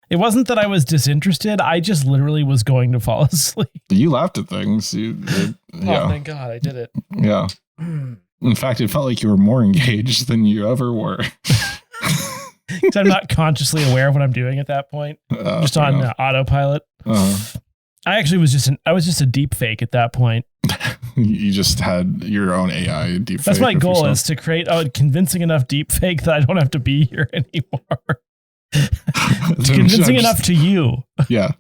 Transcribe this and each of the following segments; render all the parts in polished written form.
It wasn't that I was disinterested. I just literally was going to fall asleep. You laughed at things. Oh, thank God I did it. Yeah. In fact, it felt like you were more engaged than you ever were. Because I'm not consciously aware of what I'm doing at that point. Just on autopilot. I actually was just a deep fake at that point. You just had your own AI deep fake. That's my goal, is to create a convincing enough deep fake that I don't have to be here anymore. It's convincing enough to you. Yeah.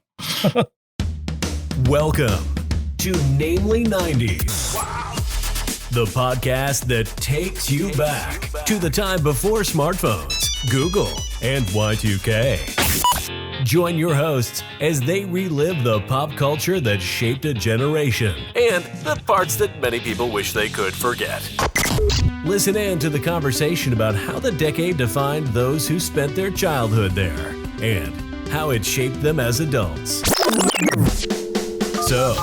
Welcome to Namely 90s. The podcast that takes you back to the time before smartphones, Google, and Y2K. Join your hosts as they relive the pop culture that shaped a generation and the parts that many people wish they could forget. Listen in to the conversation about how the decade defined those who spent their childhood there and how it shaped them as adults. So,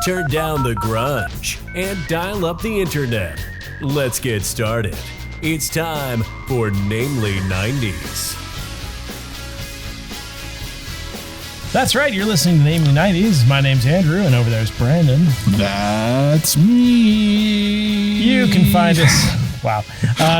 turn down the grunge and dial up the internet. Let's get started. It's time for Namely 90s. That's right. You're listening to Namely 90s. My name's Andrew, and over there's Brandon. That's me. You can find us. Wow.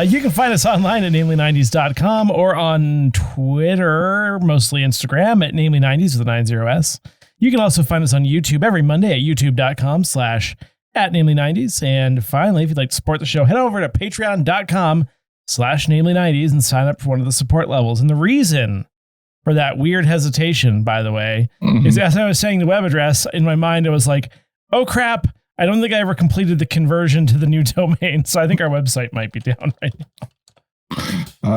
You can find us online at namely90s.com or on Twitter, mostly Instagram, at namely90s with a 90s. You can also find us on YouTube every Monday at youtube.com/@namely90s. And finally, if you'd like to support the show, head over to patreon.com/namely90s and sign up for one of the support levels. And the reason for that weird hesitation, by the way, is as I was saying the web address, in my mind, I was like, oh crap, I don't think I ever completed the conversion to the new domain. So I think our website might be down right now.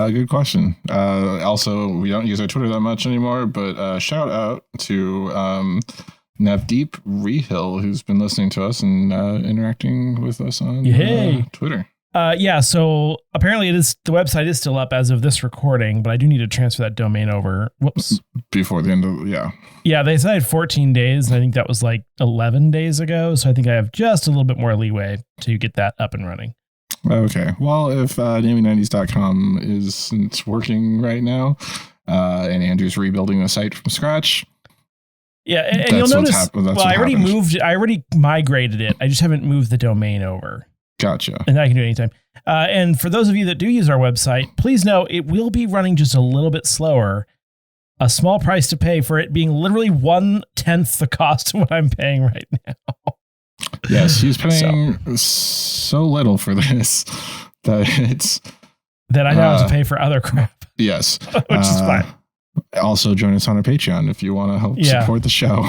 Good question. Also, we don't use our Twitter that much anymore, but shout out to Navdeep Rehill, who's been listening to us and interacting with us on Twitter. Yeah, so apparently the website is still up as of this recording, but I do need to transfer that domain over. Whoops. Before the end of, Yeah, they said 14 days, and I think that was like 11 days ago, so I think I have just a little bit more leeway to get that up and running. Okay, well, if namely90s.com isn't working right now, and Andrew's rebuilding the site from scratch. Yeah, and you'll notice, I already migrated it. I just haven't moved the domain over. Gotcha. And I can do it anytime. And for those of you that do use our website, please know it will be running just a little bit slower. A small price to pay for it being literally 1/10 the cost of what I'm paying right now. Yes, he's paying so little for this that I now have to pay for other crap. Yes. Which is fine. Also join us on our Patreon if you want to help support the show.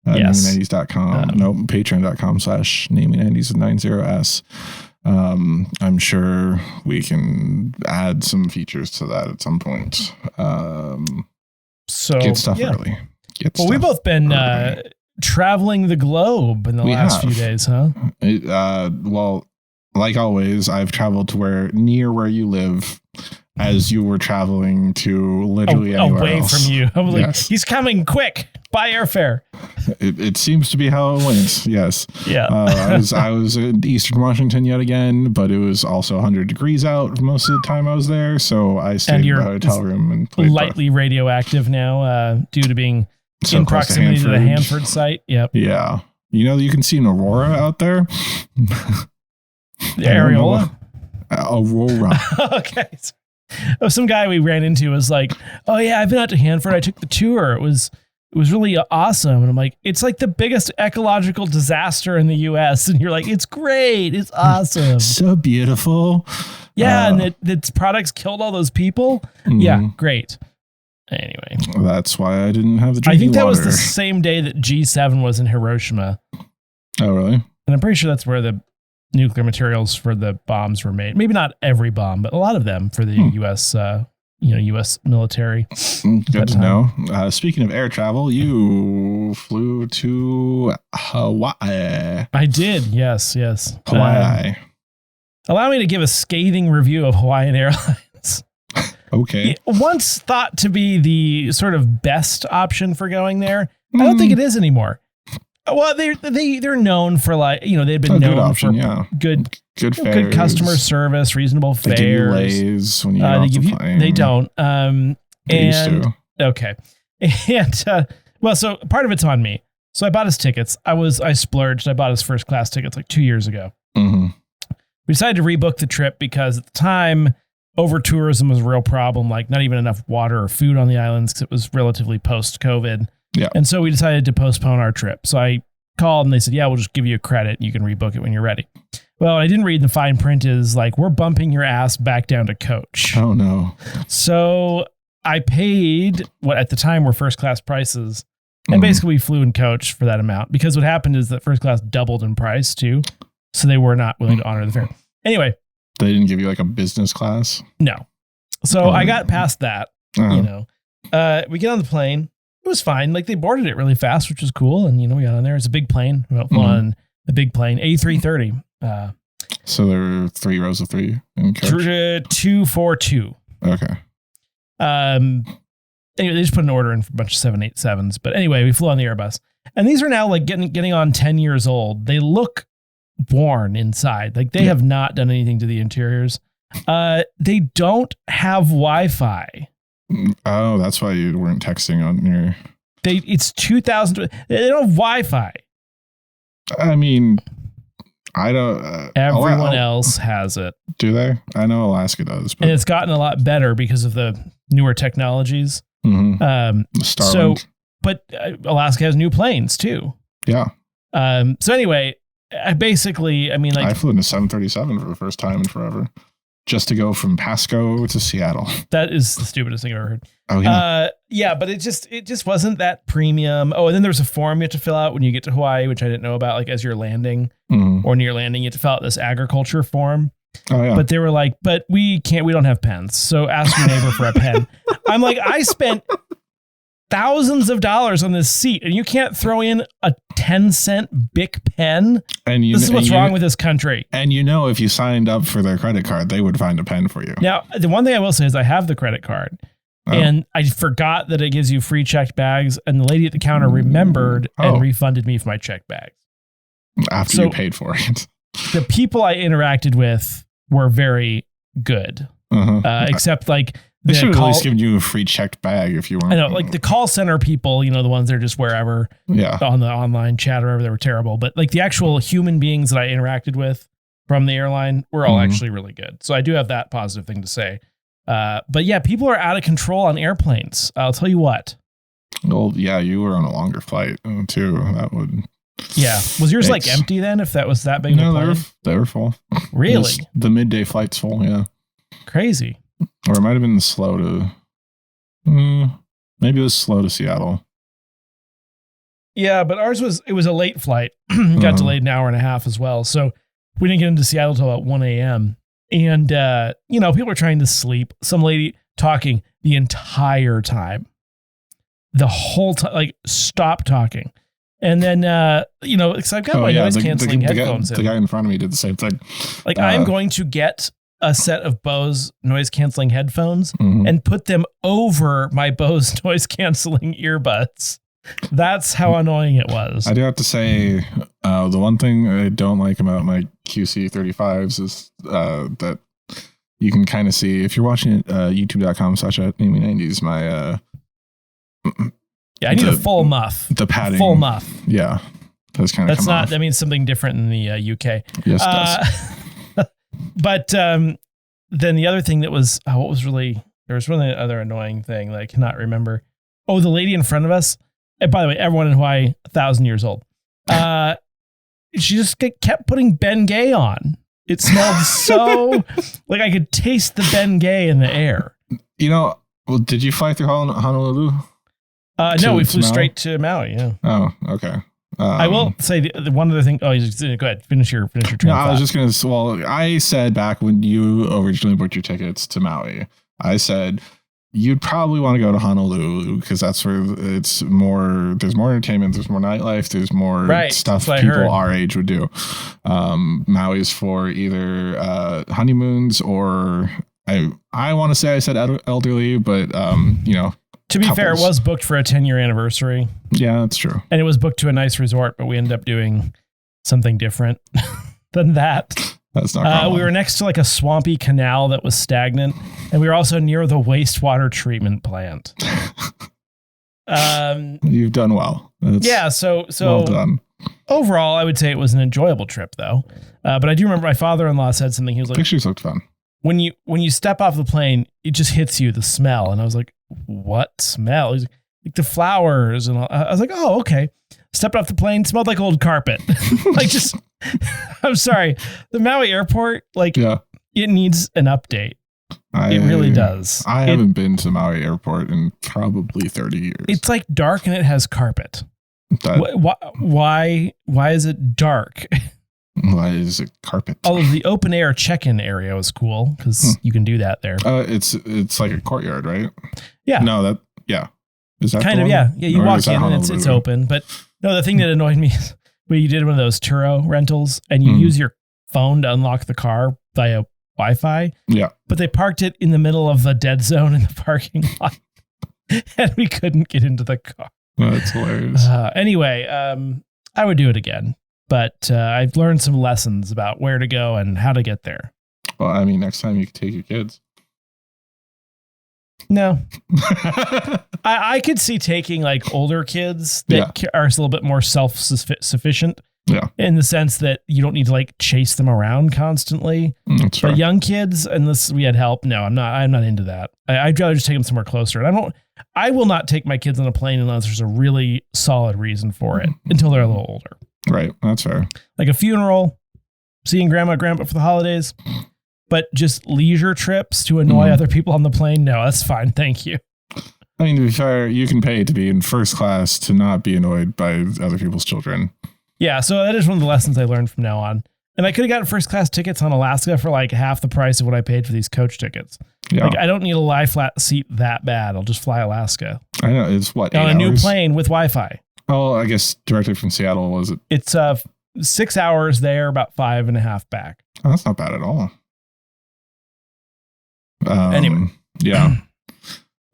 Namely90s.com. Patreon.com/namely90s with 90s. I'm sure we can add some features to that at some point. So get stuff early. We've both been traveling the globe in the last few days, huh? Well, like always, I've traveled to near where you live, as you were traveling to literally anywhere away else. From you. I was like, he's coming quick. Buy airfare. It seems to be how it went. Yes. Yeah. I was in Eastern Washington yet again, but it was also 100 degrees out most of the time I was there. So I stayed in a hotel room and played lightly radioactive now, due to being in proximity to the Hanford site. Yep. Yeah. You know, you can see an aurora out there. The areola? Aurora. Okay. Some guy we ran into was like, oh yeah, I've been out to Hanford. I took the tour. It was really awesome. And I'm like, it's like the biggest ecological disaster in the US. And you're like, it's great. It's awesome. So beautiful. Yeah. And its products killed all those people. Yeah. Great. Anyway. That's why I didn't have the drinking I think that water. was the same day that G7 was in Hiroshima. Oh, really? And I'm pretty sure that's where the nuclear materials for the bombs were made. Maybe not every bomb, but a lot of them for the U.S. U.S. military. Good to know. Speaking of air travel, you flew to Hawaii. I did. Yes. Hawaii. Allow me to give a scathing review of Hawaiian Airlines. Okay. Once thought to be the sort of best option for going there, I don't think it is anymore. Well, they're known for they've been known for good fares, good customer service, reasonable fares. They give you delays when you get off the plane. They don't. They used to. Okay. And so part of it's on me. So I bought his tickets. I splurged. I bought his first class tickets like 2 years ago. Mm-hmm. We decided to rebook the trip because at the time, over tourism was a real problem. Like not even enough water or food on the islands because it was relatively post-COVID. Yeah. And so we decided to postpone our trip. So I called and they said, yeah, we'll just give you a credit. You can rebook it when you're ready. Well, what I didn't read in the fine print is like, we're bumping your ass back down to coach. Oh, no. So I paid what at the time were first class prices. And basically we flew in coach for that amount because what happened is that first class doubled in price too. So they were not willing to honor the fare. Anyway. They didn't give you like a business class? No. So I got past that, you know. We get on the plane. It was fine. Like they boarded it really fast, which was cool. And, you know, we got on there. It's a big plane. We went on the big plane, A330. So there were 3 rows of 3 in coach? 2, 4, 2. Okay. Anyway, they just put an order in for a bunch of 787s. But anyway, we flew on the Airbus. And these are now like getting on 10 years old. They look worn inside. Like they have not done anything to the interiors. They don't have Wi-Fi. Oh, that's why you weren't texting on your... It's 2000. They don't have Wi-Fi. I mean... I don't... Everyone else has it. Do they? I know Alaska does. But... And it's gotten a lot better because of the newer technologies. Mm-hmm. But Alaska has new planes too. Yeah. So anyway, I flew in a 737 for the first time in forever. Just to go from Pasco to Seattle. That is the stupidest thing I've ever heard. Oh, yeah. But it just wasn't that premium. Oh, and then there was a form you have to fill out when you get to Hawaii, which I didn't know about, like as you're landing or when you're landing, you have to fill out this agriculture form. Oh, yeah. But they were like, but we don't have pens. So ask your neighbor for a pen. I'm like, I spent thousands of dollars on this seat and you can't throw in a 10-cent Bic pen. This is what's wrong with this country. And if you signed up for their credit card, they would find a pen for you. Now, the one thing I will say is I have the credit card and I forgot that it gives you free checked bags. And the lady at the counter remembered and refunded me for my checked bags. After you paid for it. The people I interacted with were very good. Except like they should have at least given you a free checked bag if you want. I know, like the call center people, the ones that are just wherever on the online chat or whatever, they were terrible. But like the actual human beings that I interacted with from the airline were all actually really good. So I do have that positive thing to say. But yeah, people are out of control on airplanes. I'll tell you what. Well, yeah, you were on a longer flight too. That would. Yeah. Was yours like empty then? If that was that big of a plane? They were full. Really? The midday flight's full. Yeah. Crazy. Or it might have been slow to. Maybe it was slow to Seattle. Yeah, but ours was a late flight. Got delayed an hour and a half as well. So we didn't get into Seattle until about 1 a.m. And, people were trying to sleep. Some lady talking the entire time. The whole time, like, stop talking. And then, because I've got my noise canceling headphones in. The guy in front of me did the same thing. Like, I'm going to get a set of Bose noise canceling headphones and put them over my Bose noise canceling earbuds. That's how annoying it was. I do have to say, the one thing I don't like about my QC35s is that you can kind of see, if you're watching it, youtube.com/namely90s, my... I need a full muff. The padding. Full muff. Yeah. That's not, that means something different in the UK. Yes, it does. But then the other thing that was, there was really another annoying thing that I cannot remember. Oh, the lady in front of us. And by the way, everyone in Hawaii, 1,000 years old. She just kept putting Bengay on. It smelled so like I could taste the Bengay in the air. Well, did you fly through Honolulu? No, we flew straight to Maui. Yeah. Oh, okay. I will say the one other thing. Oh, go ahead. Finish your train of thought. I was just going to. Well, I said back when you originally booked your tickets to Maui, I said you'd probably want to go to Honolulu because that's where it's more. There's more entertainment. There's more nightlife. There's more stuff people our age would do. Maui's for either honeymoons or I want to say I said elderly, but To be fair, it was booked for a 10-year anniversary. Yeah, that's true. And it was booked to a nice resort, but we ended up doing something different than that. That's not we were next to like a swampy canal that was stagnant, and we were also near the wastewater treatment plant. You've done well. Yeah. So well done. Overall, I would say it was an enjoyable trip, though. But I do remember my father-in-law said something. He was like, "Pictures looked fun." When you step off the plane, it just hits you, the smell. And I was like, "What smell?" He's like the flowers, and I was like, "Oh, okay." Stepped off the plane, smelled like old carpet. Like just, I'm sorry, the Maui airport, like it needs an update. It really does. I haven't been to Maui airport in probably 30 years. It's like dark and it has carpet. Why is it dark? Why is it carpet? Oh, the open air check-in area was cool because you can do that there. It's like a courtyard, right? Yeah. No, is that kind of? Yeah. You walk in and it's open. But no, the thing that annoyed me is when you did one of those Turo rentals and you use your phone to unlock the car via Wi-Fi. Yeah. But they parked it in the middle of the dead zone in the parking lot, and we couldn't get into the car. That's hilarious. Anyway, I would do it again, but I've learned some lessons about where to go and how to get there. Well, I mean, next time you can take your kids. No, I could see taking like older kids that are a little bit more self-sufficient. Yeah. In the sense that you don't need to like chase them around constantly. That's but right. Young kids, unless we had help, no, I'm not into that. I'd rather just take them somewhere closer. And I will not take my kids on a plane unless there's a really solid reason for it until they're a little older. Right. That's fair. Like a funeral, seeing grandma and grandpa for the holidays, but just leisure trips to annoy other people on the plane. No, that's fine. Thank you. I mean, to be fair, you can pay to be in first class to not be annoyed by other people's children. Yeah, so that is one of the lessons I learned from now on. And I could have gotten first class tickets on Alaska for like half the price of what I paid for these coach tickets. Yeah. Like I don't need a lie flat seat that bad. I'll just fly Alaska. I know. It's what, 8 on a hours? new plane with Wi-Fi. Oh, I guess directly from Seattle, was it? It's 6 hours there, about 5.5 back. Oh, that's not bad at all. Anyway. Yeah.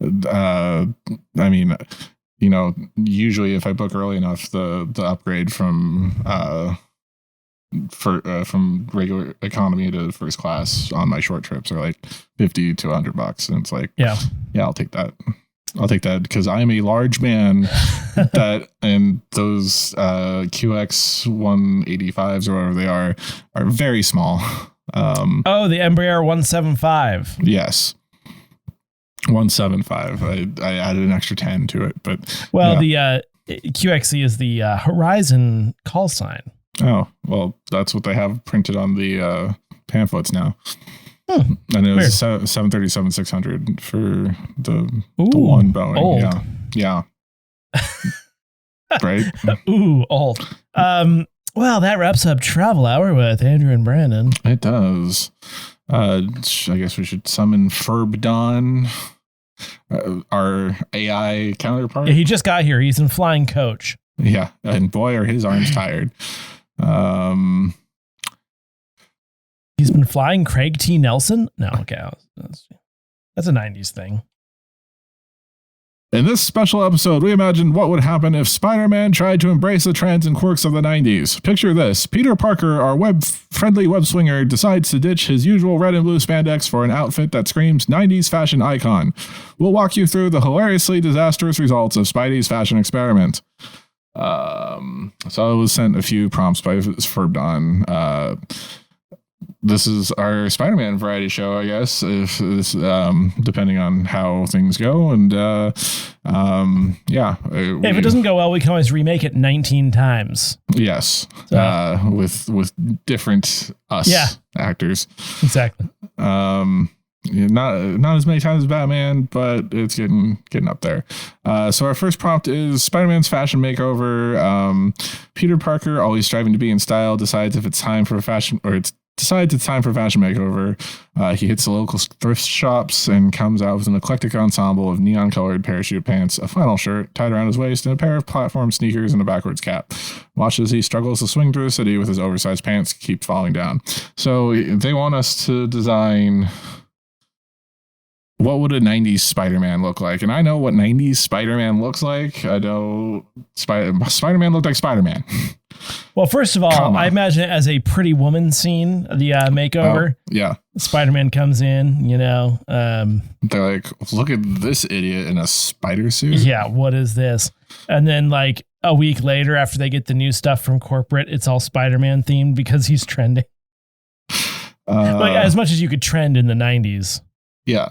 I mean, you know, usually if I book early enough, the upgrade from regular economy to first class on my short trips are like $50 to $100, and it's like, yeah, I'll take that. I'll take that because I am a large man. And those QX 185s or whatever they are very small. The Embraer 175. Yes. 175. I added an extra 10 to it, but the QXC is the Horizon call sign. Oh, well, that's what they have printed on the pamphlets now. And it was 737-600 for the one Boeing. Old. Yeah. Right? Ooh, old. Well, that wraps up Travel Hour with Andrew and Brandon. It does. I guess we should summon Ferbdon, our AI counterpart. Yeah, he just got here. He's in flying coach. Yeah, and boy, are his arms tired. He's been flying Craig T. Nelson? No, okay. That's a 90s thing. In this special episode, we imagined what would happen if Spider-Man tried to embrace the trends and quirks of the 90s. Picture this. Peter Parker, our web-friendly web swinger, decides to ditch his usual red and blue spandex for an outfit that screams 90s fashion icon. We'll walk you through the hilariously disastrous results of Spidey's fashion experiment. So I was sent a few prompts by Ferbdon. This is our Spider-Man variety show, I guess, if this, depending on how things go. And if it doesn't go well, we can always remake it 19 times. Yes, with different actors. Exactly. Not as many times as Batman, but it's getting up there. So our first prompt is Spider-Man's fashion makeover. Peter Parker, always striving to be in style, decides it's time for fashion makeover. He hits the local thrift shops and comes out with an eclectic ensemble of neon-colored parachute pants, a flannel shirt tied around his waist, and a pair of platform sneakers and a backwards cap. Watch as he struggles to swing through the city with his oversized pants keep falling down. So they want us to design what would a 90s Spider-Man look like? And I know what 90s Spider-Man looks like. I know Spider-Man looked like Spider-Man. Well, first of all, I imagine it as a Pretty Woman scene, the makeover. Oh, yeah. Spider-Man comes in, They're like, look at this idiot in a spider suit. Yeah, what is this? And then like a week later, after they get the new stuff from corporate, it's all Spider-Man themed because he's trending. Like as much as you could trend in the 90s. Yeah.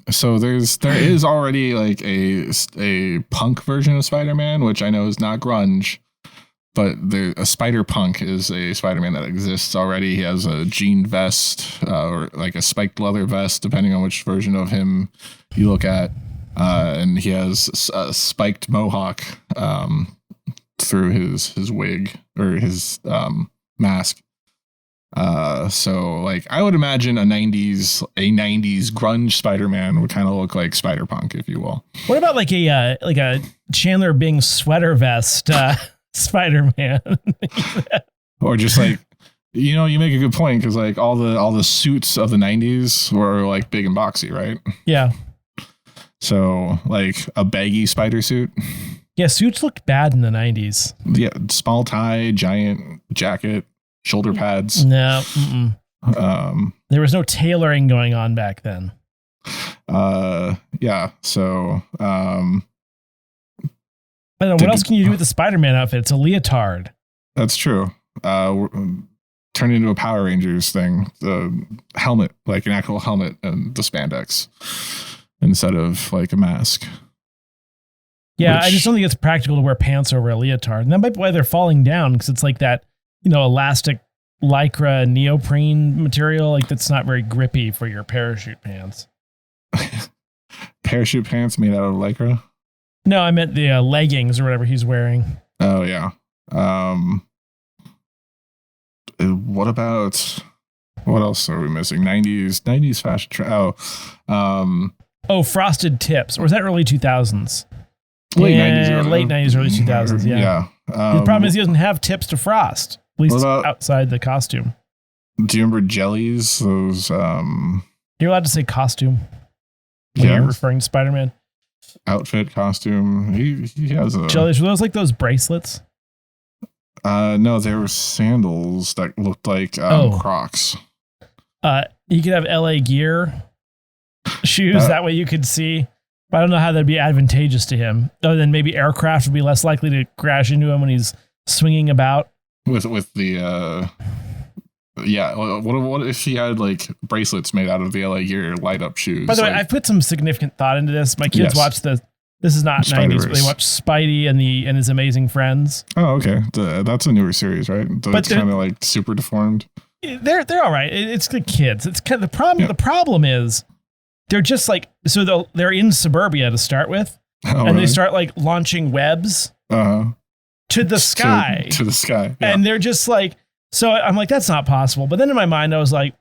So there is already like a punk version of Spider-Man, which I know is not grunge, but a spider punk is a Spider-Man that exists already. He has a jean vest or like a spiked leather vest, depending on which version of him you look at. And he has a spiked mohawk through his wig or his mask. So like I would imagine a 90s grunge Spider-Man would kind of look like Spider-Punk, if you will. What about like a Chandler Bing sweater vest Spider-Man? Or just like, you make a good point, because like all the suits of the 90s were like big and boxy, right? Yeah. So like a baggy spider suit. Yeah, suits looked bad in the 90s. Yeah, small tie, giant jacket, shoulder pads. No. There was no tailoring going on back then. Yeah. So I don't know, what else can you do with the Spider-Man outfit? It's a leotard. That's true. Turned into a Power Rangers thing. The helmet, like an actual helmet, and the spandex instead of like a mask. Yeah, I just don't think it's practical to wear pants over a leotard. And that might be why they're falling down, because it's like that, elastic lycra neoprene material, like that's not very grippy for your parachute pants. Parachute pants made out of lycra? No, I meant the leggings or whatever he's wearing. Oh, yeah. What else are we missing? 90s fashion trend. Frosted tips. Or was that early 2000s? Late 90s, early 2000s. Yeah. The problem is he doesn't have tips to frost, at least outside the costume. Do you remember jellies? Those. You're allowed to say costume when you're referring to Spider-Man. Outfit, costume. He has a jellies. Were those like those bracelets? No, they were sandals that looked like Crocs. You could have LA Gear shoes. That way you could see. But I don't know how that'd be advantageous to him. Other than maybe aircraft would be less likely to crash into him when he's swinging about. With the what if he had like bracelets made out of the LA Gear light up shoes? By the way, I've put some significant thought into this. My kids watch this is not 90s, but they watch Spidey and his Amazing Friends. Oh, okay. That's a newer series, right? It's kind of like super deformed. They're all right. It's the kids. It's kind of the problem. Yeah. The problem is they're just like, so they're in suburbia to start with, they start like launching webs to the sky. To the sky. Yeah. And they're just like, so I'm like, that's not possible. But then in my mind, I was like,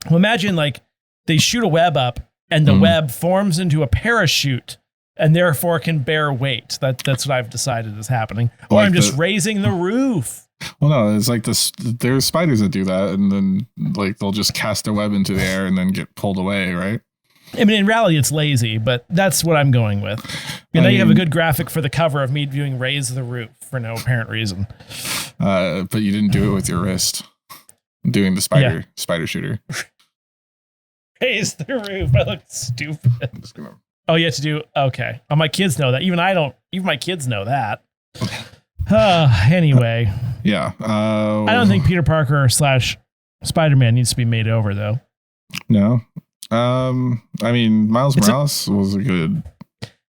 well, imagine like they shoot a web up and the web forms into a parachute and therefore can bear weight. That's what I've decided is happening. Or like I'm just raising the roof. Well, no, it's like there's spiders that do that, and then like they'll just cast their web into the air and then get pulled away, right? I mean, in reality, it's lazy, but that's what I'm going with. And now you have a good graphic for the cover of me doing Raise the Roof for no apparent reason. But you didn't do it with your wrist. Doing the spider shooter. Raise the Roof. I look stupid. Oh, you have to do... Okay. Oh, my kids know that. Even my kids know that. Anyway. Yeah. I don't think Peter Parker / Spider-Man needs to be made over, though. No. I mean, Miles Morales was a good.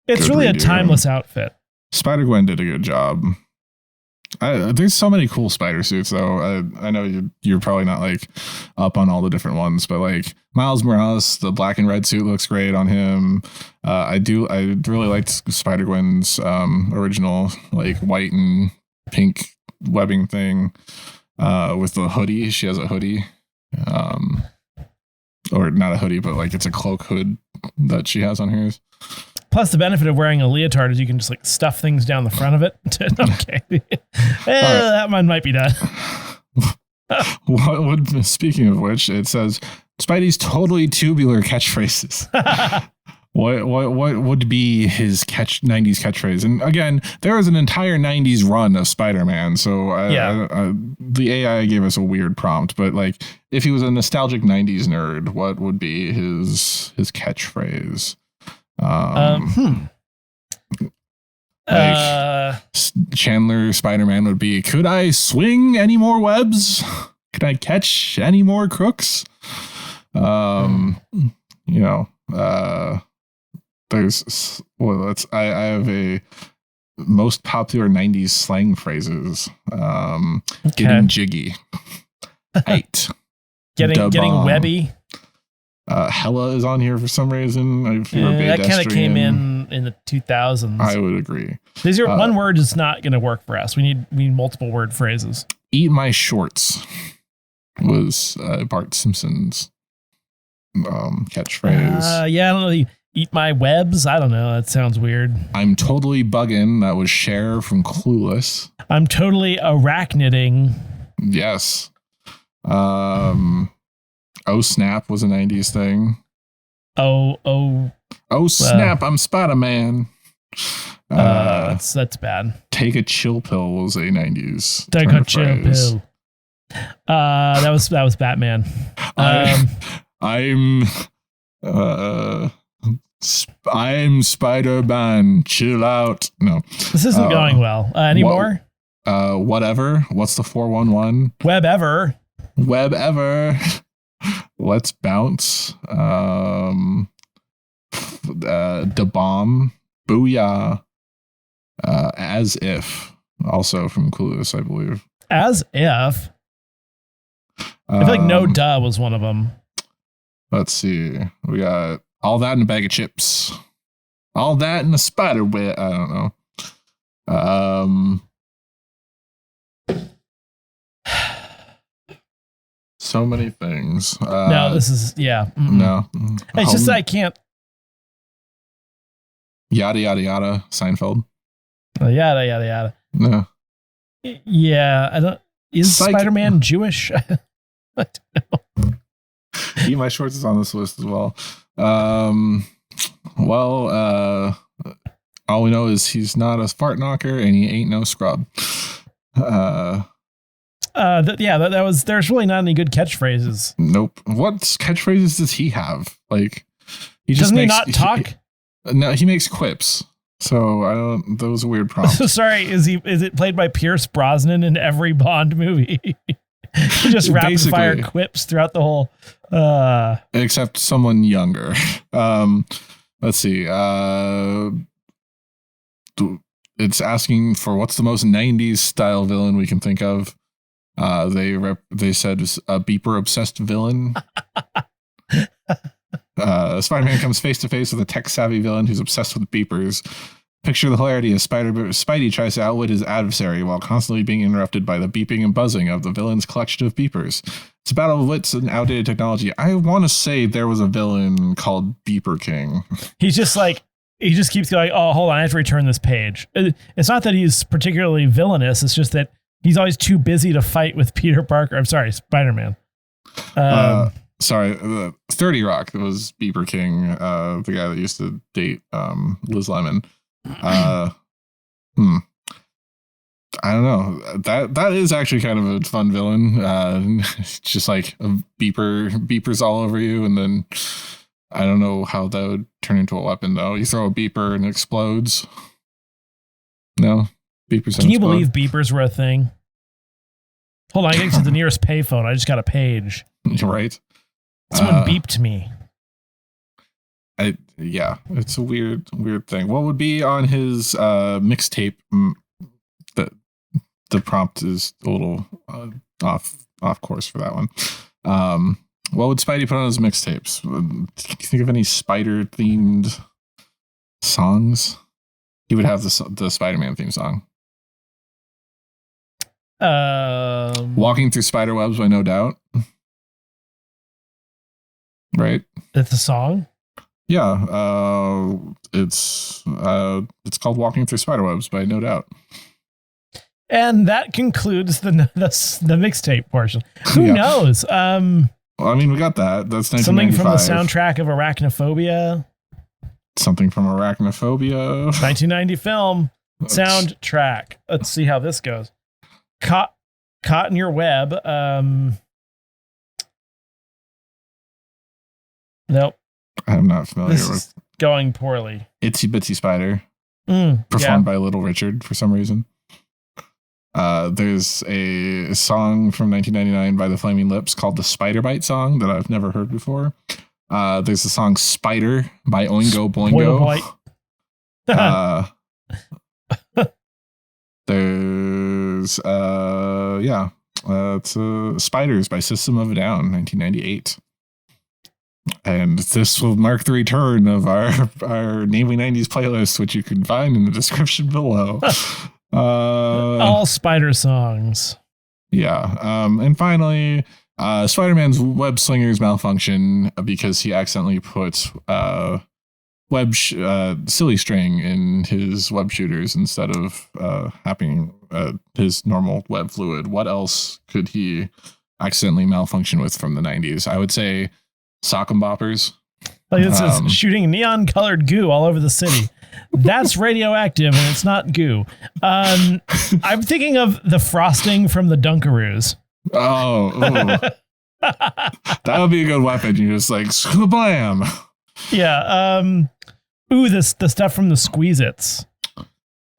It's really a timeless outfit. Spider-Gwen did a good job. There's so many cool spider suits, though. I know you're probably not like up on all the different ones, but like Miles Morales, the black and red suit looks great on him. I really liked Spider-Gwen's original like white and pink webbing thing with the hoodie. She has a hoodie. Or not a hoodie, but like it's a cloak hood that she has on hers. Plus, the benefit of wearing a leotard is you can just like stuff things down the front of it. Okay. That one might be done. Speaking of which, it says Spidey's totally tubular catchphrases. What would be his 90s catchphrase? And again, there was an entire 90s run of Spider-Man, so the AI gave us a weird prompt. But like, if he was a nostalgic 90s nerd, what would be his catchphrase? Chandler Spider-Man would be, "Could I swing any more webs? Could I catch any more crooks?" I have a most popular 90s slang phrases. Getting jiggy. Eight. Getting webby. Hella is on here for some reason. If you're a that kind of came in the 2000s. I would agree. These are one word is not going to work for us. We need multiple word phrases. Eat my shorts was Bart Simpson's catchphrase. I don't know. Eat my webs. I don't know. That sounds weird. I'm totally buggin'. That was Cher from Clueless. I'm totally arachniding. Yes. Oh snap was a 90s thing. Oh snap! I'm Spider-Man. That's bad. Take a chill pill was a 90s. Take a chill pill. That was Batman. I'm Spider-Man. Chill out. No, this isn't going well. Any more? Whatever. What's the 411? Web ever. Let's bounce. Da bomb. Booyah. As if. Also from Clueless, I believe. As if. I feel like no duh was one of them. Let's see. We got all that in a bag of chips. All that in a spider web. I don't know. So many things. No, this is No. It's just I can't. Yada yada yada. Seinfeld. Yada yada yada. No. Yeah, I don't. Is Spider-Man Jewish? I don't know. Eat my shorts is on this list as well. All we know is he's not a fart knocker and he ain't no scrub. There's really not any good catchphrases. Nope. What catchphrases does he have? Like, doesn't he not talk? No, he makes quips. So I don't. That was a weird prompt. Sorry, is it played by Pierce Brosnan in every Bond movie? He just rapid fire quips throughout the whole. Except someone younger. Let's see. It's asking for what's the most 90s style villain we can think of. They said a beeper obsessed villain. Spider-Man comes face to face with a tech savvy villain who's obsessed with beepers. Picture the hilarity as Spidey tries to outwit his adversary while constantly being interrupted by the beeping and buzzing of the villain's collection of beepers. It's a battle of wits and outdated technology. I want to say there was a villain called Beeper King. He just keeps going, oh, hold on, I have to return this page. It's not that he's particularly villainous. It's just that he's always too busy to fight with Peter Parker. I'm sorry, Spider-Man. 30 Rock was Beeper King, the guy that used to date Liz Lemon. I don't know. That is actually kind of a fun villain. Just like a beepers all over you, and then I don't know how that would turn into a weapon though. You throw a beeper and it explodes. No, beepers. Can you believe beepers were a thing? Hold on, I get to the nearest payphone. I just got a page. Right. Someone beeped me. It's a weird thing. What would be on his mixtape? The prompt is a little off course for that one. What would Spidey put on his mixtapes? Can you think of any spider themed songs? He would have the Spider-Man theme song. Walking Through Spider Webs by No Doubt. Right. It's a song. Yeah. It's called Walking Through Spiderwebs by No Doubt. And that concludes the mixtape portion. Who knows? Well, I mean, we got that. That's Something from the 1995. soundtrack of Arachnophobia. Something from Arachnophobia. 1990 film. Soundtrack. Let's see how this goes. Caught in Your Web. Nope. I'm not familiar This with is going poorly. Itsy Bitsy Spider, performed by Little Richard for some reason. There's a song from 1999 by the Flaming Lips called the Spider Bite song that I've never heard before. There's the song Spider by Oingo Boingo. There's it's Spiders by System of a Down, 1998. And this will mark the return of our Namely 90s playlist, which you can find in the description below. All Spider songs. Yeah. And finally, Spider-Man's web slingers malfunction because he accidentally put silly string in his web shooters instead of having his normal web fluid. What else could he accidentally malfunction with from the 90s? I would say sock and boppers. Like this is shooting neon colored goo all over the city. That's radioactive and it's not goo. I'm thinking of the frosting from the Dunkaroos. Oh, that would be a good weapon. You just like blam. Yeah. The stuff from the Squeeze-Its.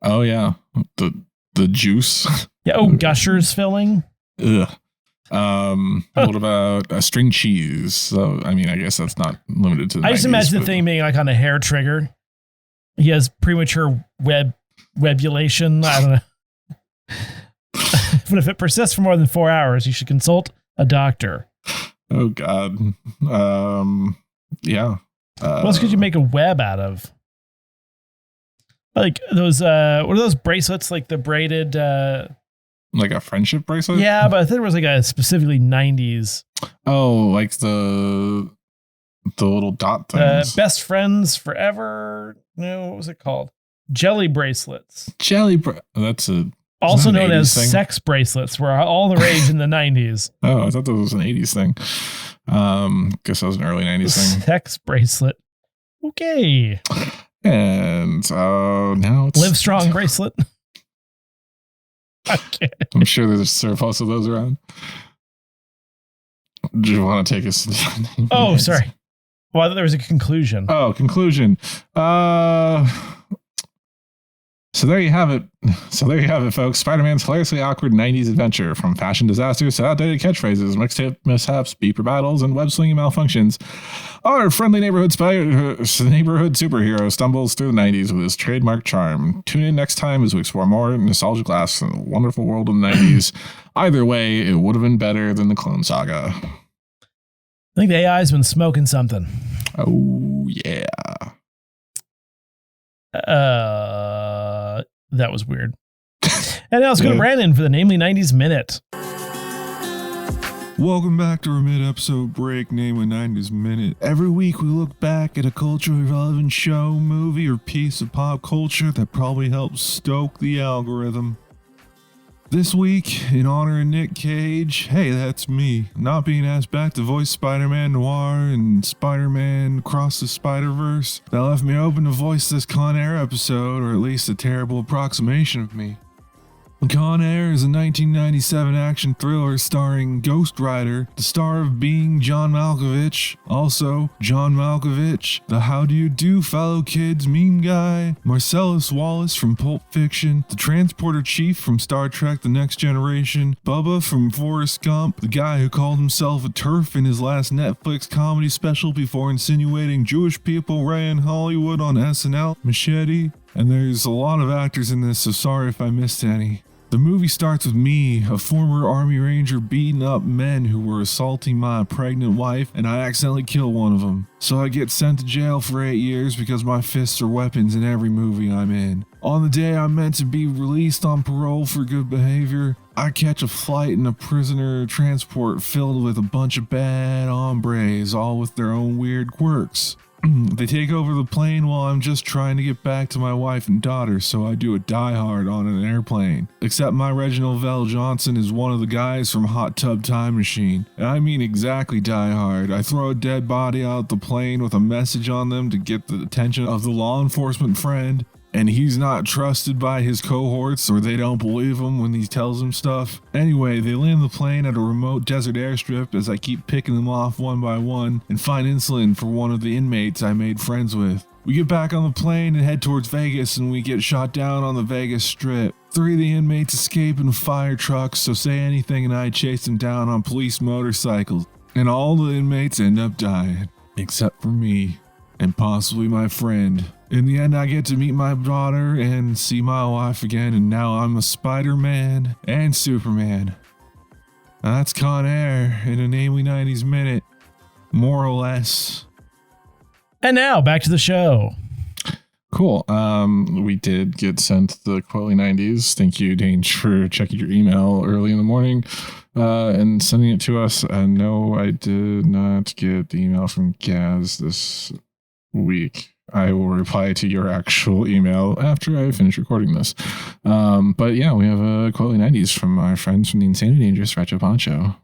Oh yeah, the juice. Yeah. Oh, Gushers filling. Ugh. What about string cheese? So, I mean, I guess that's not limited to the 90s. I just imagine the thing being like on a hair trigger. He has premature webulation. I don't know. But if it persists for more than 4 hours, you should consult a doctor. Oh God. Yeah. What else could you make a web out of? Like those, what are those bracelets? Like the braided, like a friendship bracelet? Yeah, but I think it was like a specifically 90s. Oh, like the little dot things. Best Friends Forever. No, what was it called? Jelly bracelets. That's a... Also known as thing? sex bracelets were all the rage in the 90s. Oh, I thought that was an 80s thing. Guess that was an early 90s thing. Sex bracelet. Okay. And now it's... Live Strong bracelet. Okay. I'm sure there's surplus of those around. Do you want to take us? Oh, sorry. Well, I thought there was a conclusion. Oh, conclusion. So there you have it. Folks. Spider-Man's hilariously awkward 90s adventure, from fashion disasters to outdated catchphrases, mixtape mishaps, beeper battles, and web-slinging malfunctions. Our friendly neighborhood superhero stumbles through the 90s with his trademark charm. Tune in next time as we explore more nostalgic laughs in the wonderful world of the 90s. Either way, it would have been better than the Clone Saga. I think the AI's been smoking something. Oh, yeah. That was weird. And now let's go to Brandon for the Namely 90s Minute. Welcome back to our mid-episode break, Namely 90s Minute. Every week we look back at a culturally relevant show, movie, or piece of pop culture that probably helps stoke the algorithm. This week, in honor of Nic Cage, hey, that's me, not being asked back to voice Spider-Man Noir and Spider-Man Across the Spider-Verse, that left me open to voice this Con Air episode, or at least a terrible approximation of me. Con Air is a 1997 action thriller starring Ghost Rider, the star of Being John Malkovich, also John Malkovich, the How Do You Do Fellow Kids meme guy, Marcellus Wallace from Pulp Fiction, the Transporter Chief from Star Trek The Next Generation, Bubba from Forrest Gump, the guy who called himself a TERF in his last Netflix comedy special before insinuating Jewish people ran Hollywood on SNL, Machete, and there's a lot of actors in this, so sorry if I missed any. The movie starts with me, a former Army Ranger, beating up men who were assaulting my pregnant wife, and I accidentally kill one of them. So I get sent to jail for 8 years because my fists are weapons in every movie I'm in. On the day I'm meant to be released on parole for good behavior, I catch a flight in a prisoner transport filled with a bunch of bad hombres, all with their own weird quirks. They take over the plane while I'm just trying to get back to my wife and daughter, so I do a Die Hard on an airplane. Except my Reginald Vell Johnson is one of the guys from Hot Tub Time Machine. And I mean exactly Die Hard. I throw a dead body out the plane with a message on them to get the attention of the law enforcement friend. And he's not trusted by his cohorts, or they don't believe him when he tells them stuff. Anyway, they land the plane at a remote desert airstrip as I keep picking them off one by one and find insulin for one of the inmates I made friends with. We get back on the plane and head towards Vegas, and we get shot down on the Vegas Strip. 3 of the inmates escape in fire trucks, so Say Anything and I chase them down on police motorcycles. And all the inmates end up dying, except for me, and possibly my friend. In the end, I get to meet my daughter and see my wife again, and now I'm a Spider-Man and Superman. Now that's Con Air in a Namely 90s minute, more or less. And now, back to the show. Cool. We did get sent the Quotely 90s. Thank you, Dange, for checking your email early in the morning and sending it to us. No, I did not get the email from Gaz this week. I will reply to your actual email after I finish recording this. But yeah, we have a Quotely 90s from our friends from the Insanely Dangerous Retro Podshow.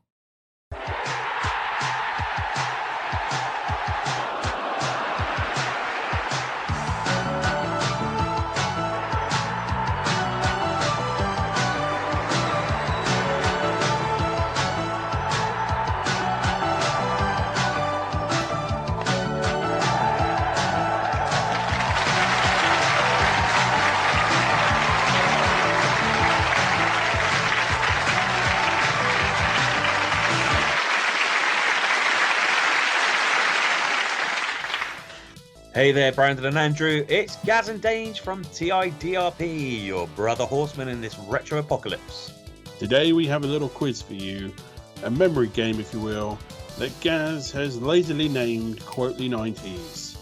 Hey there, Brandon and Andrew. It's Gaz and Dange from TIDRP, your brother horseman in this retro apocalypse. Today we have a little quiz for you, a memory game if you will, that Gaz has lazily named Quotely 90s.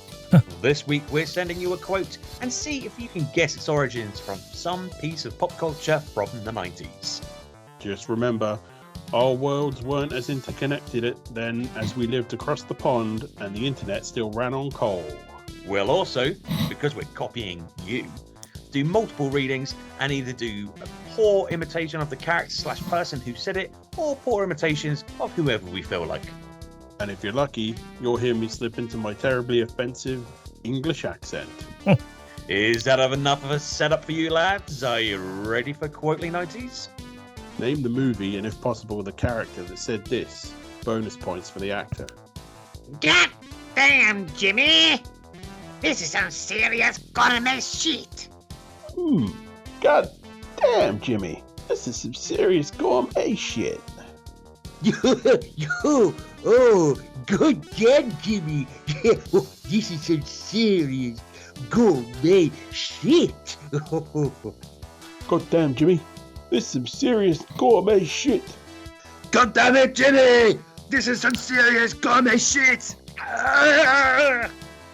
This week we're sending you a quote and see if you can guess its origins from some piece of pop culture from the 90s. Just remember, our worlds weren't as interconnected then as we lived across the pond and the internet still ran on coal. We'll also, because we're copying you, do multiple readings and either do a poor imitation of the character/person who said it, or poor imitations of whoever we feel like. And if you're lucky, you'll hear me slip into my terribly offensive English accent. Is that enough of a setup for you lads? Are you ready for Quotely 90s? Name the movie and if possible the character that said this. Bonus points for the actor. God damn, Jimmy! This is some serious gourmet shit. God damn, Jimmy. This is some serious gourmet shit. Oh, good damn, Jimmy. This is some serious gourmet shit. God damn, Jimmy. This is some serious gourmet shit. God damn it, Jimmy! This is some serious gourmet shit.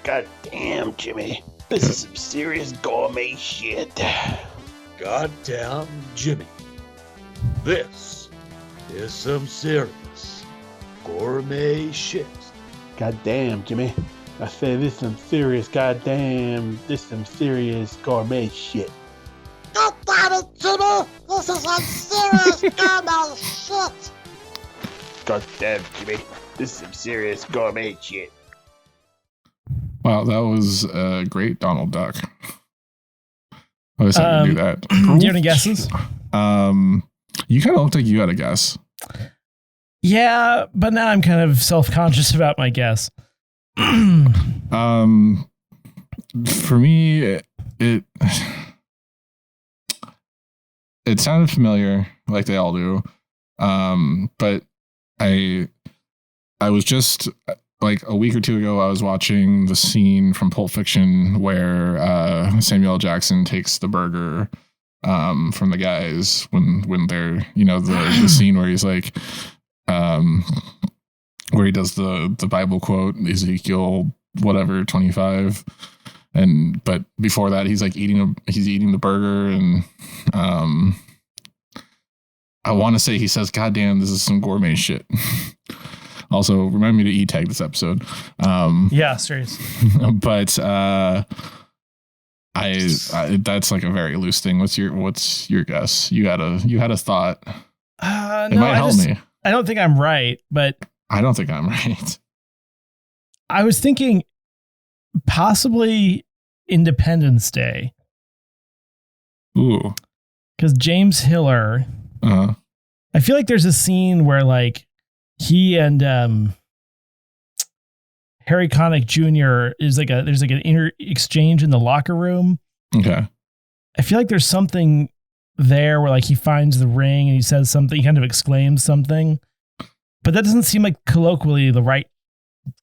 God damn, Jimmy. This is some serious gourmet shit. Goddamn Jimmy. This is some serious gourmet shit. God damn, Jimmy. I said this some serious some serious gourmet shit. God damn it, Jimmy! This is some serious gourmet shit. God damn, Jimmy. This is some serious gourmet shit. Wow, that was a great Donald Duck. I was going to do that. Do you have any guesses? You kind of looked like you had a guess. Yeah, but now I'm kind of self-conscious about my guess. For me, it sounded familiar, like they all do. But I was just like a week or two ago, I was watching the scene from Pulp Fiction where Samuel L. Jackson takes the burger from the guys when they're, the scene where he's like, where he does the Bible quote, Ezekiel, whatever, 25. But before that, he's like eating the burger. And I want to say he says, God damn, this is some gourmet shit. Also, remind me to e-tag this episode. Yeah, seriously. But I that's like a very loose thing. What's your guess? You had a thought. It might help me. I don't think I'm right, but I don't think I'm right. I was thinking possibly Independence Day. Ooh. Because James Hiller, I feel like there's a scene where like he and Harry Connick Jr. is like there's like an exchange in the locker room. Okay. I feel like there's something there where like he finds the ring and he says something, he kind of exclaims something, but that doesn't seem like colloquially the right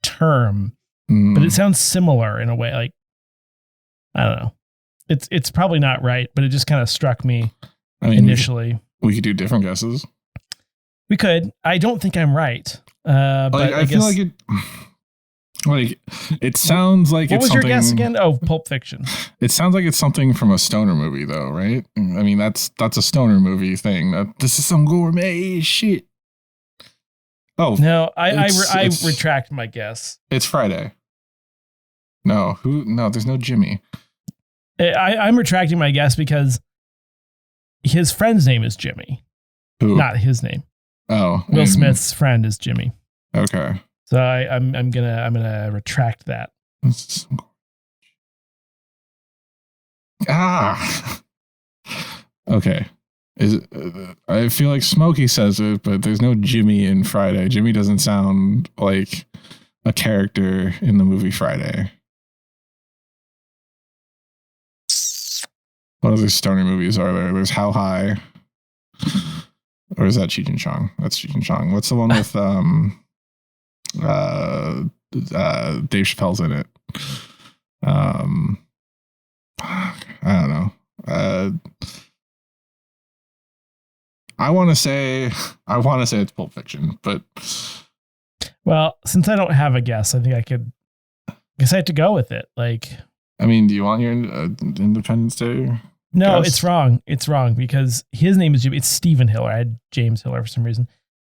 term, but it sounds similar in a way. Like, I don't know. It's probably not right, but it just kind of struck me initially. We could do different guesses. We could. I don't think I'm right. But I feel like it. Like it sounds like what it's was your something, guess again? Oh, Pulp Fiction. It sounds like it's something from a stoner movie, though, right? I mean, that's a stoner movie thing. This is some gourmet shit. Oh no, I retract my guess. It's Friday. No, there's no Jimmy. I'm retracting my guess because his friend's name is Jimmy. Who? Not his name. Oh, Will Smith's friend is Jimmy. Okay. So I'm gonna retract that. Okay. I feel like Smokey says it, but there's no Jimmy in Friday. Jimmy doesn't sound like a character in the movie Friday. What other stoner movies are there? There's How High. Or is that Cheech and Chong? That's Cheech and Chong. What's the one with Dave Chappelle's in it? I don't know. I want to say it's Pulp Fiction, but well, since I don't have a guess, I think I have to go with it. Like, I mean, do you want your Independence Day? No, guess? It's wrong. It's wrong because his name is Jimmy. It's Stephen Hiller. I had James Hiller for some reason.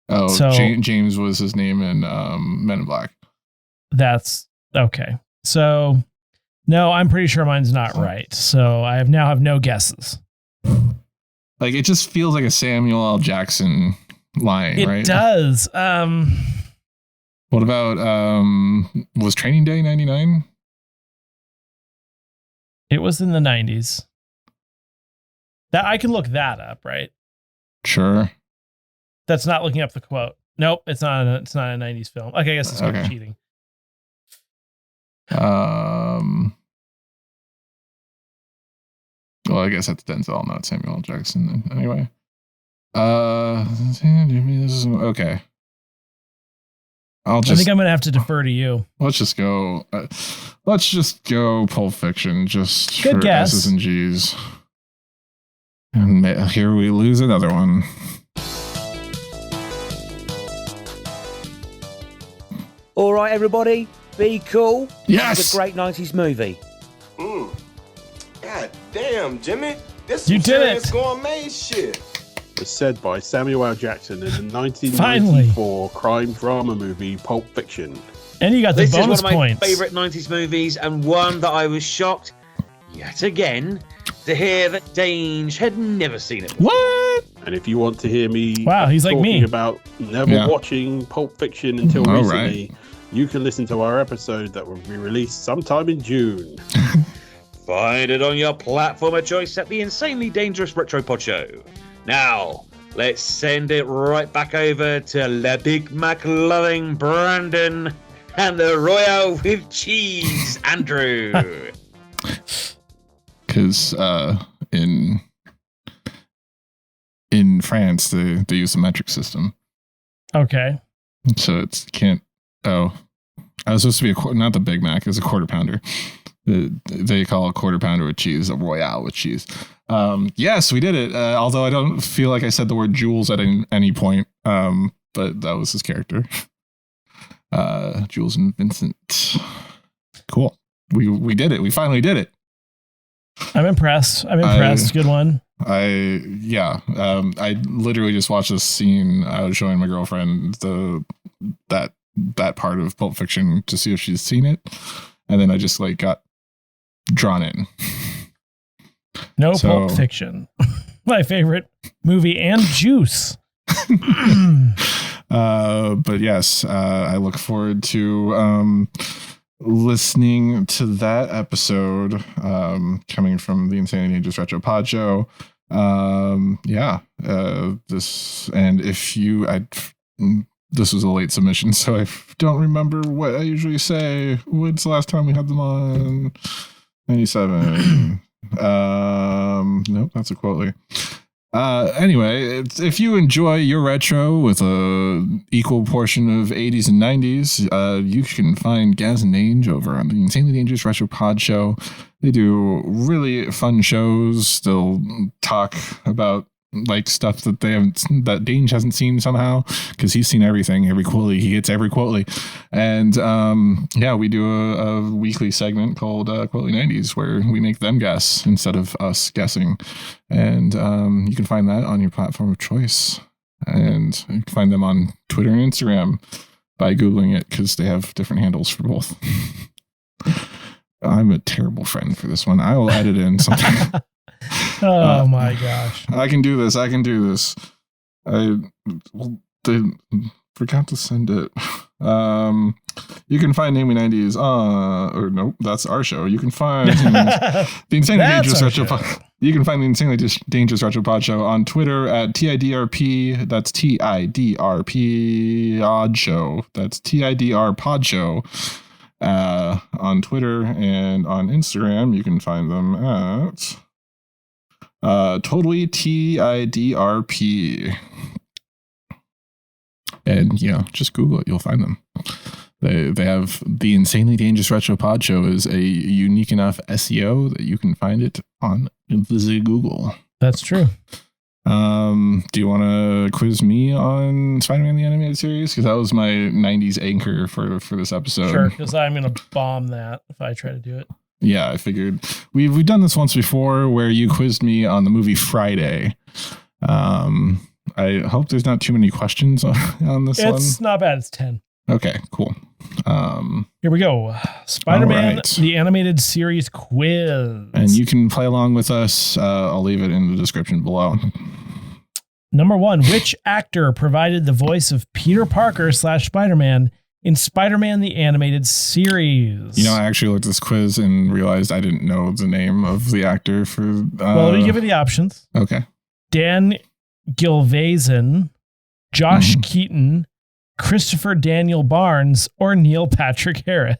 Oh, so James was his name in Men in Black. That's okay. So no, I'm pretty sure mine's not right. So I now have no guesses. Like, it just feels like a Samuel L. Jackson line, right? It does. What about was Training Day 99? It was in the 90s. That I can look that up, right? Sure. That's not looking up the quote. Nope, it's not a 90s film. Okay, I guess it's kind of cheating. Well, I guess that's Denzel, not Samuel L. Jackson. Anyway, okay. I think I'm gonna have to defer to you. Let's just go. Pulp Fiction, just good for guess. S's and G's. And here we lose another one. All right, everybody, be cool. Yes, it's a great 90s movie. God damn, Jimmy, this you is did it. Gourmet shit. It's said by Samuel L. Jackson in the 1994 crime drama movie Pulp Fiction. And you got the bonus This is one of points. my favourite 90s movies, and one that I was shocked yet again to hear that Dange had never seen it. What? And if you want to hear me he's like me. about never watching Pulp Fiction until recently, right. You can listen to our episode that will be released sometime in June. Find it on your platform of choice at the Insanely Dangerous Retro Podshow. Now, let's send it right back over to Le Big MacLoving Brandon and the Royal with Cheese Andrew. Because in France they use the metric system. Okay. So it's can't. Oh, I was supposed to be not the Big Mac. It's a quarter pounder. They call a quarter pounder with cheese a Royale with cheese. Yes, we did it. Although I don't feel like I said the word Jules at any point. But that was his character. Jules and Vincent. Cool. We did it. We finally did it. I'm impressed. Good one. I literally just watched this scene. I was showing my girlfriend that that part of Pulp Fiction to see if she's seen it. And then I just like got drawn in. No, Pulp Fiction. My favorite movie and Juice. But yes, I look forward to listening to that episode coming from the Insanely Dangerous Retro Podshow. This was a late submission, so I don't remember what I usually say. When's the last time we had them on? 97. Nope, that's a quote. Anyway, if you enjoy your retro with a equal portion of 80s and 90s, you can find Gaz and Dange over on the Insanely Dangerous Retro Podshow. They do really fun shows. They'll talk about like stuff that that Dange hasn't seen somehow, because he's seen everything, every quote. He gets every quote. And we do a weekly segment called Quotely 90s where we make them guess instead of us guessing. And you can find that on your platform of choice. And you can find them on Twitter and Instagram by Googling it, because they have different handles for both. I'm a terrible friend for this one. I will edit in something. Oh my gosh. I can do this. I forgot to send it. You can find Namely 90s or nope, that's our show. You can find the Insanely Dangerous Retro You can find the Insanely Dangerous Retro Pod Show on Twitter at TIDRP. That's TIDRP Odd Show. That's TIDR Pod Show. On Twitter and on Instagram, you can find them at totally TIDRP. And just Google it, you'll find them. They have the Insanely Dangerous Retro Pod Show is a unique enough SEO that you can find it on the Google. That's true. Do you want to quiz me on Spider-Man the Animated Series? Because that was my 90s anchor for this episode. Sure, because I'm going to bomb that if I try to do it. Yeah, I figured. We've done this once before where you quizzed me on the movie Friday. I hope there's not too many questions on this one. It's not bad. It's 10. Okay, cool. Here we go. Spider-Man the Animated Series quiz. And you can play along with us. I'll leave it in the description below. Number 1, which actor provided the voice of Peter Parker / Spider-Man in Spider-Man the Animated Series? I actually looked at this quiz and realized I didn't know the name of the actor for... well, let me give you the options. Okay. Dan Gilvezan, Josh Keaton, Christopher Daniel Barnes, or Neil Patrick Harris.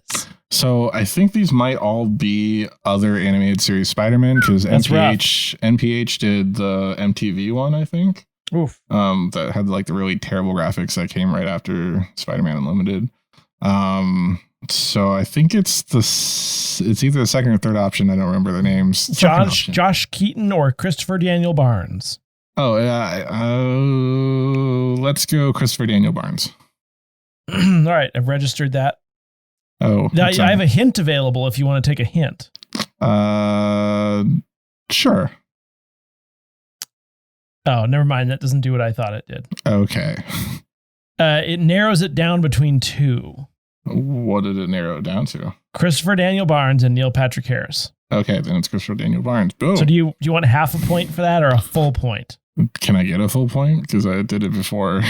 So I think these might all be other animated series Spider-Man, because NPH did the MTV one, I think. Oof. That had like the really terrible graphics that came right after Spider-Man Unlimited. So I think it's either the second or third option. I don't remember the names. Josh Keaton or Christopher Daniel Barnes. Oh, let's go Christopher Daniel Barnes. All right, I've registered that. Oh, now, I have a hint available if you want to take a hint. Sure. Oh, never mind. That doesn't do what I thought it did. Okay. It narrows it down between 2. What did it narrow it down to? Christopher Daniel Barnes and Neil Patrick Harris. Okay, then it's Christopher Daniel Barnes. Boom. So do you want half a point for that or a full point? Can I get a full point? Because I did it before.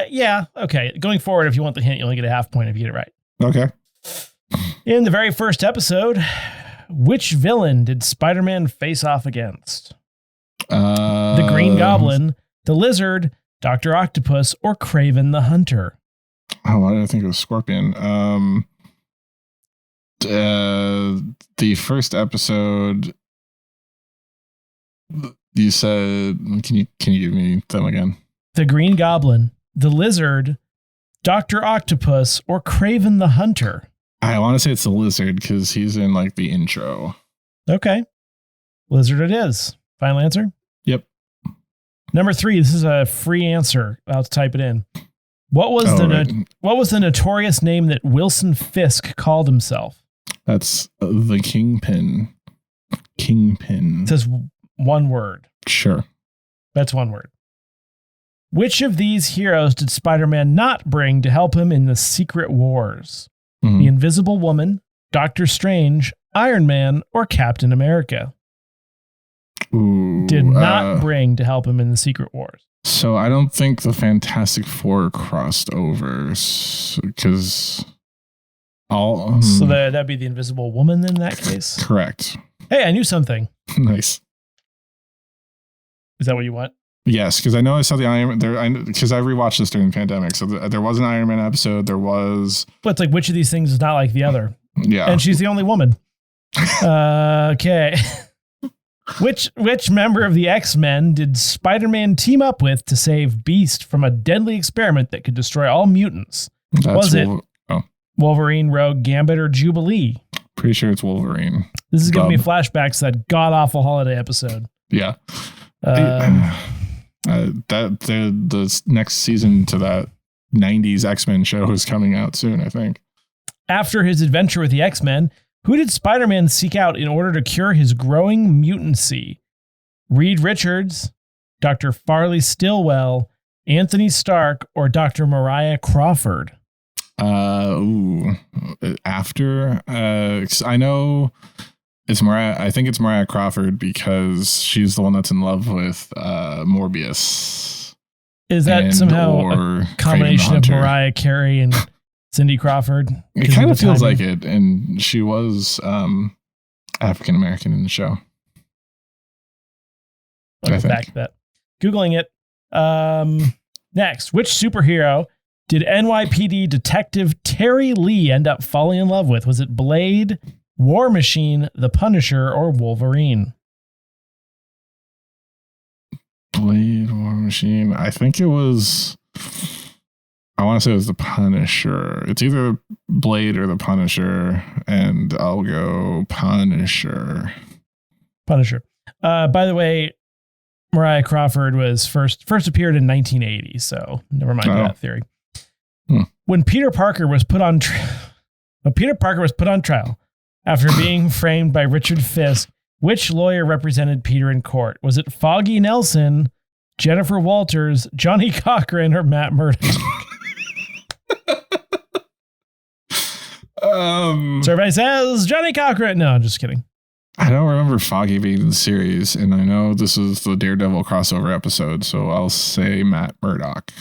Yeah. Okay. Going forward, if you want the hint, you only get a half point if you get it right. Okay. In the very first episode, which villain did Spider-Man face off against? The Green Goblin, the Lizard, Dr. Octopus, or Kraven the Hunter? Oh, why did I think it was Scorpion? The first episode, you said, can you give me them again? The Green Goblin, the Lizard, Dr. Octopus, or Kraven the Hunter? I want to say it's the Lizard because he's in like the intro. Okay. Lizard it is. Final answer? Yep. Number 3, this is a free answer. I'll type it in. What was the notorious name that Wilson Fisk called himself? That's the Kingpin. Kingpin. It says one word. Sure. That's one word. Which of these heroes did Spider-Man not bring to help him in the Secret Wars? The Invisible Woman, Doctor Strange, Iron Man, or Captain America? Ooh, Did not bring to help him in the Secret Wars. So I don't think the Fantastic Four crossed over because all. So that'd be the Invisible Woman in that case? Correct. Hey, I knew something. Nice. Is that what you want? Yes, because I know I saw the Iron Man because I rewatched this during the pandemic. So there was an Iron Man episode. There was. But it's like, which of these things is not like the other? Yeah. And she's the only woman. Okay. Which member of the X-Men did Spider-Man team up with to save Beast from a deadly experiment that could destroy all mutants? Was it Wolverine, Rogue, Gambit, or Jubilee? Pretty sure it's Wolverine. This is giving me flashbacks to that god-awful holiday episode. Yeah. The next season to that 90s X-Men show is coming out soon, I think. After his adventure with the X-Men, who did Spider-Man seek out in order to cure his growing mutancy? Reed Richards, Dr. Farley Stillwell, Anthony Stark, or Dr. Mariah Crawford? After I know it's Mariah. I think it's Mariah Crawford because she's the one that's in love with Morbius. Is that somehow a combination of Mariah Carey and Cindy Crawford? It kind of feels like it, and she was African American in the show. I'll go back to that. Googling it. Next, which superhero did NYPD Detective Terry Lee end up falling in love with? Was it Blade, War Machine, The Punisher, or Wolverine? Blade, War Machine. I think it was. I want to say it was The Punisher. It's either Blade or The Punisher, and I'll go Punisher. Punisher. By the way, Mariah Crawford was first appeared in 1980, so never mind that theory. When Peter Parker was put on trial after being framed by Richard Fisk, which lawyer represented Peter in court? Was it Foggy Nelson, Jennifer Walters, Johnny Cochran, or Matt Murdock? So everybody says Johnny Cochran. No, I'm just kidding. I don't remember Foggy being in the series, and I know this is the Daredevil crossover episode, so I'll say Matt Murdock,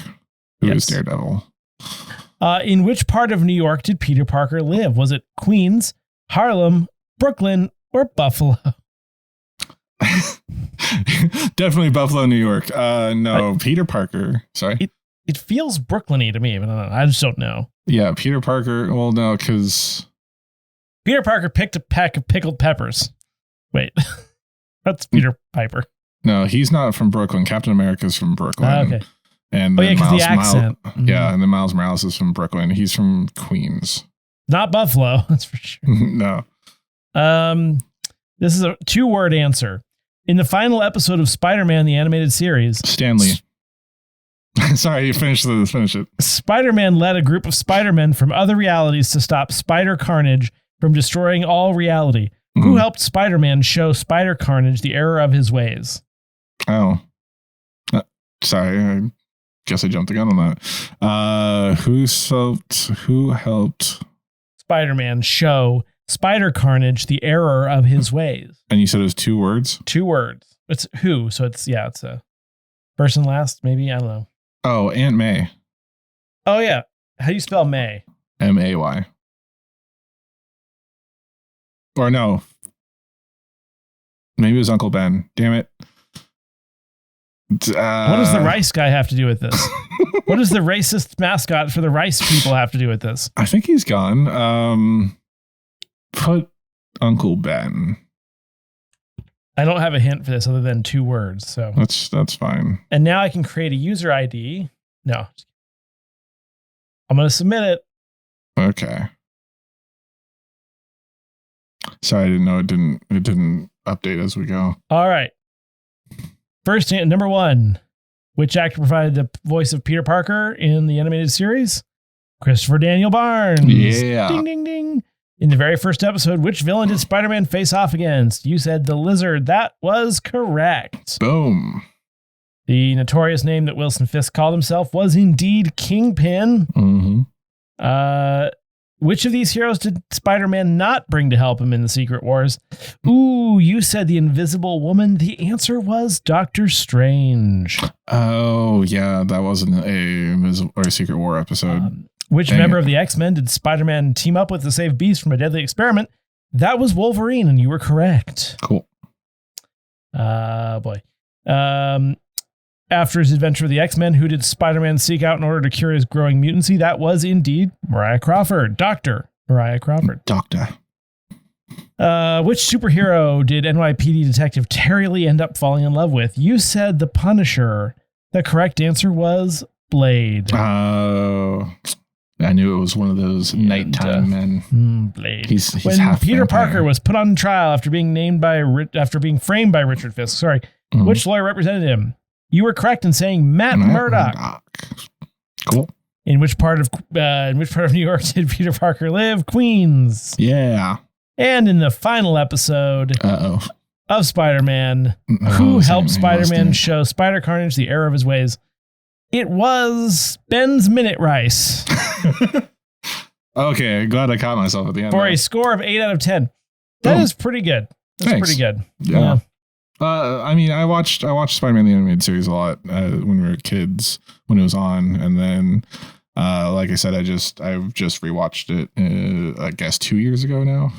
who is Daredevil. In which part of New York did Peter Parker live? Was it Queens, Harlem, Brooklyn, or Buffalo? Definitely Buffalo, New York. No, Peter Parker. Sorry. It feels Brooklyn-y to me, but I just don't know. Yeah, Peter Parker. Well, no, because Peter Parker picked a pack of pickled peppers. Wait, that's Peter Piper. No, he's not from Brooklyn. Captain America's from Brooklyn. Okay. And because the accent. Yeah, and then Miles Morales is from Brooklyn. He's from Queens. Not Buffalo, that's for sure. No. This is a 2-word answer. In the final episode of Spider-Man, the animated series, Stanley. Sorry, you finish it. Spider-Man led a group of Spider-Men from other realities to stop Spider Carnage from destroying all reality. Who helped Spider-Man show Spider Carnage the error of his ways? Oh. Sorry, I guess I jumped the gun on that. Who helped Spider-Man show Spider Carnage the error of his ways? And you said it was 2 words? 2 words. It's who, so it's a first and last, maybe? I don't know. Oh, Aunt May. Oh, yeah. How do you spell May? M-A-Y. Or no. Maybe it was Uncle Ben. Damn it. What does the rice guy have to do with this? What does the racist mascot for the rice people have to do with this? I think he's gone. Put Uncle Ben. I don't have a hint for this other than 2 words, so that's fine. And now I can create a user ID. No, I'm going to submit it. Okay. Sorry, I didn't know it didn't update as we go. All right. First, number 1. Which actor provided the voice of Peter Parker in the animated series? Christopher Daniel Barnes. Yeah. Ding, ding, ding. In the very first episode, which villain did Spider-Man face off against? You said the Lizard. That was correct. Boom. The notorious name that Wilson Fisk called himself was indeed Kingpin. Mm-hmm. Which of these heroes did Spider-Man not bring to help him in the Secret Wars? Ooh, you said the Invisible Woman. The answer was Doctor Strange. Oh, yeah, that wasn't a Secret War episode. Which member of the X-Men did Spider-Man team up with to save Beast from a deadly experiment? That was Wolverine, and you were correct. Cool. Boy. After his adventure with the X-Men, who did Spider-Man seek out in order to cure his growing mutancy? That was indeed Mariah Crawford. Dr. Mariah Crawford. Doctor. Which superhero did NYPD detective Terry Lee end up falling in love with? You said the Punisher. The correct answer was Blade. Oh, I knew it was one of those nighttime men. Blade. He's when half Peter vampire. Parker was put on trial after being framed by Richard Fisk. Sorry, which lawyer represented him? You were correct in saying Matt Murdock. Cool. In which part of New York did Peter Parker live? Queens. Yeah. And in the final episode of Spider-Man, who helped Spider-Man show Spider Carnage the error of his ways? It was Ben's Minute Rice. Okay, glad I caught myself at the end. For a score of 8 out of 10. That is pretty good. That's Thanks. pretty good. Yeah. I mean, I watched Spider-Man the Animated Series a lot when we were kids, when it was on, and then, like I said, I've just rewatched it. I guess 2 years ago now.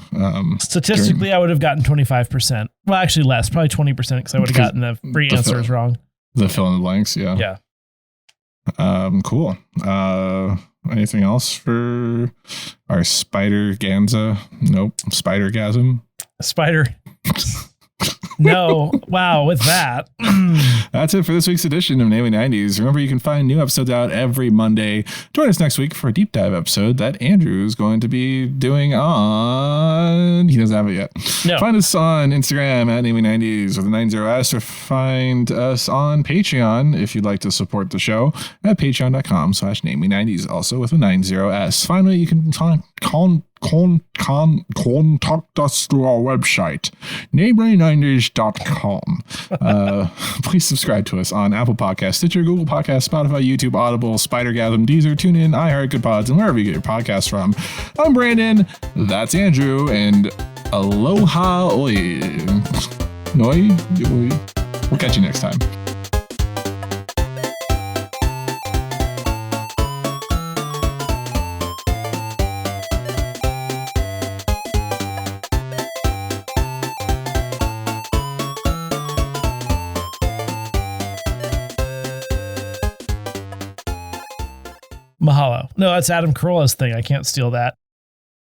Statistically, I would have gotten 25%. Well, actually less, probably 20%, because I would have gotten the free answers wrong. The fill in the blanks, yeah. Yeah. Cool. Anything else for our Spider Ganza? Nope. Spider-gasm. Spider. No. Wow. With that. That's it for this week's edition of Namely 90s. Remember, you can find new episodes out every Monday. Join us next week for a deep dive episode that Andrew's going to be doing on... He doesn't have it yet. No. Find us on Instagram at Namely 90s with a 90s, or find us on Patreon if you'd like to support the show at patreon.com/Namely 90s, also with a 90s. Finally, you can contact us through our website, namely90s.com. Please subscribe to us on Apple Podcasts, Stitcher, Google Podcasts, Spotify, YouTube, Audible, Spider-gasm, Deezer, TuneIn, iHeart, Good Pods, and wherever you get your podcasts from. I'm Brandon, that's Andrew, and aloha oi. Noi? We'll catch you next time. Mahalo. No, that's Adam Carolla's thing. I can't steal that.